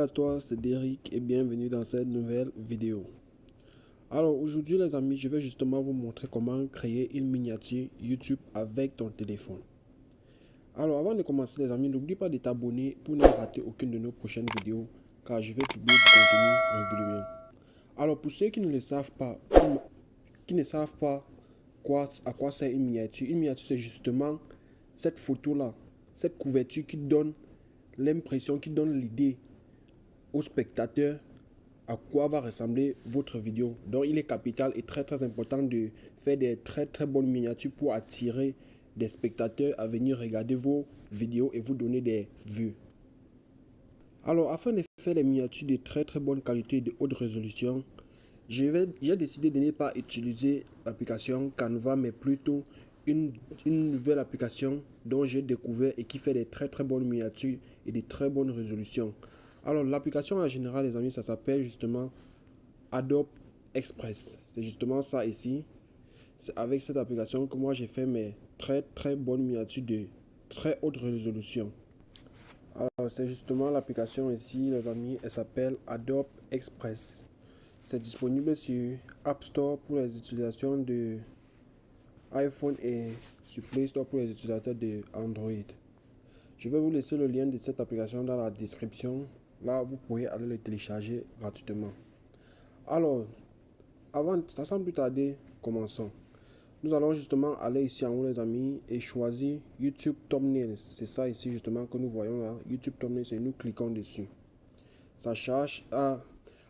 à toi, c'est Derrick et bienvenue dans cette nouvelle vidéo. Alors aujourd'hui les amis, je vais justement vous montrer comment créer une miniature YouTube avec ton téléphone. Alors avant de commencer les amis, n'oublie pas de t'abonner pour ne rater aucune de nos prochaines vidéos car je vais publier du contenu régulièrement. Alors pour ceux qui ne le savent pas, à quoi sert une miniature c'est justement cette photo là, cette couverture qui donne l'impression, qui donne l'idée au spectateur à quoi va ressembler votre vidéo. Donc il est capital et très important de faire des très bonnes miniatures pour attirer des spectateurs à venir regarder vos vidéos et vous donner des vues. Alors afin de faire des miniatures de très bonne qualité et de haute résolution, j'ai décidé de ne pas utiliser l'application Canva mais plutôt une nouvelle application dont j'ai découvert et qui fait des très bonnes miniatures et de très bonnes résolutions. Alors l'application en général les amis, ça s'appelle justement Adobe Express. C'est justement ça ici. C'est avec cette application que moi j'ai fait mes très bonnes miniatures de très haute résolution. Alors c'est justement l'application ici les amis, elle s'appelle Adobe Express. C'est disponible sur App Store pour les utilisations de iPhone et sur Play Store pour les utilisateurs de Android. Je vais vous laisser le lien de cette application dans la description. Là, vous pourrez aller le télécharger gratuitement. Alors, sans plus tarder, commençons. Nous allons justement aller ici en haut les amis et choisir YouTube Thumbnails. C'est ça ici justement que nous voyons là. YouTube Thumbnails et nous cliquons dessus. Ça charge.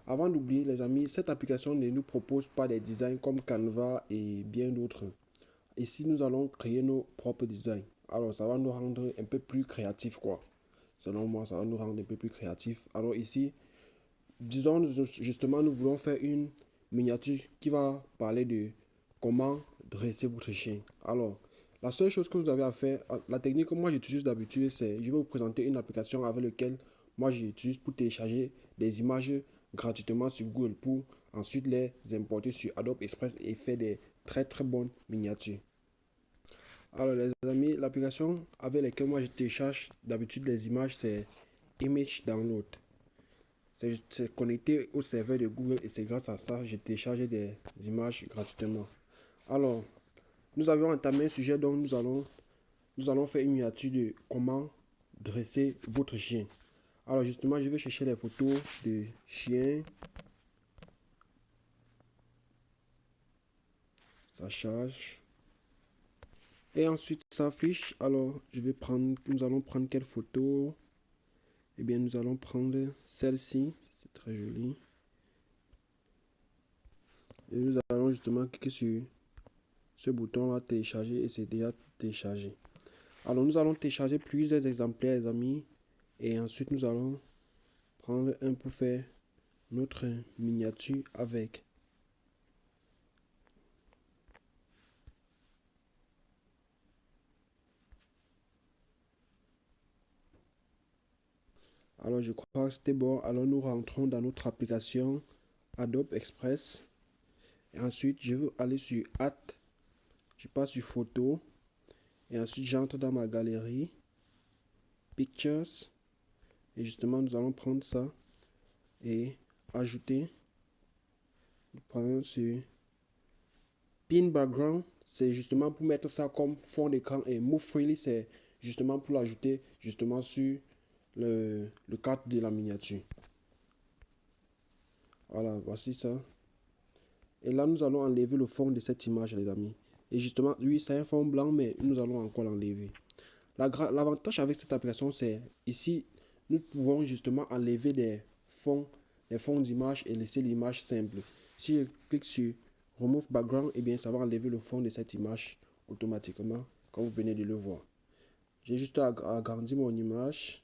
Avant d'oublier les amis, cette application ne nous propose pas des designs comme Canva et bien d'autres. Ici nous allons créer nos propres designs. Alors ça va nous rendre un peu plus créatifs quoi. Selon moi ça va nous rendre un peu plus créatifs. Alors ici, disons justement nous voulons faire une miniature qui va parler de comment dresser votre chien. Alors la seule chose que vous avez à faire, la technique que moi j'utilise d'habitude, c'est je vais vous présenter une application avec laquelle moi j'utilise pour télécharger des images gratuitement sur Google pour ensuite les importer sur Adobe Express et faire des très bonnes miniatures. Alors les amis, l'application avec laquelle moi je télécharge d'habitude les images c'est Image Download. C'est connecté au serveur de Google et c'est grâce à ça que je télécharge des images gratuitement. Alors, nous avions entamé un sujet dont nous allons faire une miniature de comment dresser votre chien. Alors justement, je vais chercher les photos de chiens. Ça charge. Et ensuite, ça affiche. Alors, nous allons prendre quelle photo? Eh bien, nous allons prendre celle-ci. C'est très joli. Et nous allons justement cliquer sur ce bouton là, télécharger, et c'est déjà téléchargé. Alors, nous allons télécharger plusieurs exemplaires, les amis. Et ensuite, nous allons prendre un pour faire notre miniature avec. Alors, je crois que c'était bon. Alors, nous rentrons dans notre application Adobe Express. Et ensuite, je veux aller sur Add. Je passe sur Photo. Et ensuite, j'entre dans ma galerie. Pictures. Et justement, nous allons prendre ça et ajouter. Nous prenons sur Pin Background. C'est justement pour mettre ça comme fond d'écran. Et Move Freely, c'est justement pour l'ajouter justement sur le cadre de la miniature. Voilà, voici ça. Et là, nous allons enlever le fond de cette image, les amis. Et justement, oui, c'est un fond blanc, mais nous allons encore l'enlever. L'avantage avec cette application, c'est ici, nous pouvons justement enlever des fonds d'image et laisser l'image simple. Si je clique sur Remove Background, et bien, ça va enlever le fond de cette image automatiquement, comme vous venez de le voir. J'ai juste à agrandir mon image.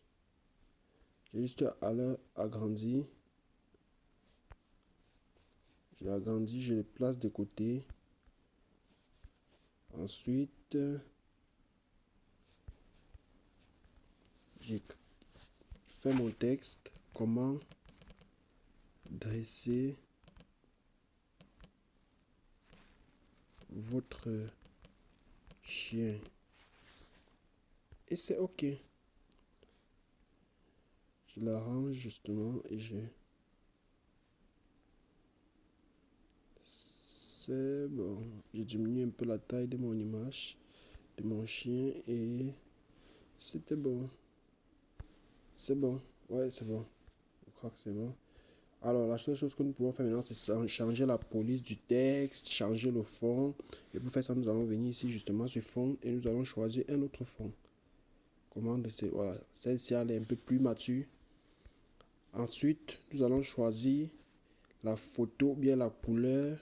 J'ai juste à l'agrandir. Je l'agrandis, je le place de côté. Ensuite, j'ai fait mon texte. Comment dresser votre chien. Et c'est OK. Je l'arrange justement et je... C'est bon. J'ai diminué un peu la taille de mon image, de mon chien et c'était bon. C'est bon. Ouais, c'est bon. Je crois que c'est bon. Alors, la seule chose que nous pouvons faire maintenant, c'est changer la police du texte, changer le fond. Et pour faire ça, nous allons venir ici justement sur fond et nous allons choisir un autre fond. Commande, voilà. Celle-ci, elle est un peu plus mature. Ensuite, nous allons choisir la photo, bien la couleur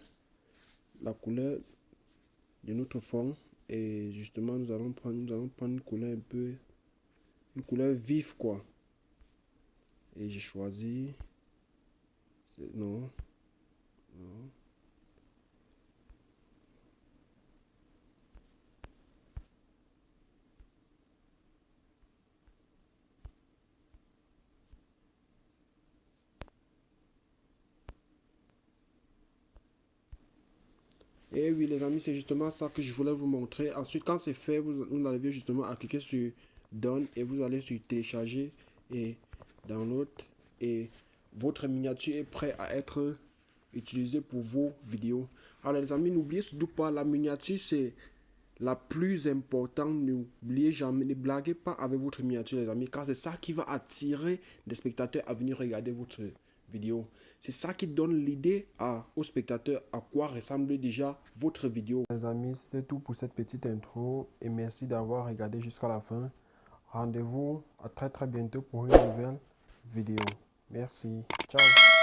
de notre fond. Et justement, nous allons prendre une couleur un peu, une couleur vive, quoi. Et j'ai choisi, non, non. Et oui, les amis, c'est justement ça que je voulais vous montrer. Ensuite, quand c'est fait, vous allez justement à cliquer sur Done et vous allez sur Télécharger et Download. Et votre miniature est prête à être utilisée pour vos vidéos. Alors, les amis, n'oubliez surtout pas, la miniature, c'est la plus importante. N'oubliez jamais, ne blaguez pas avec votre miniature, les amis, car c'est ça qui va attirer des spectateurs à venir regarder votre vidéo. C'est ça qui donne l'idée aux spectateurs à quoi ressemble déjà votre vidéo. Les amis, c'était tout pour cette petite intro et merci d'avoir regardé jusqu'à la fin. Rendez-vous à très bientôt pour une nouvelle vidéo. Merci. Ciao.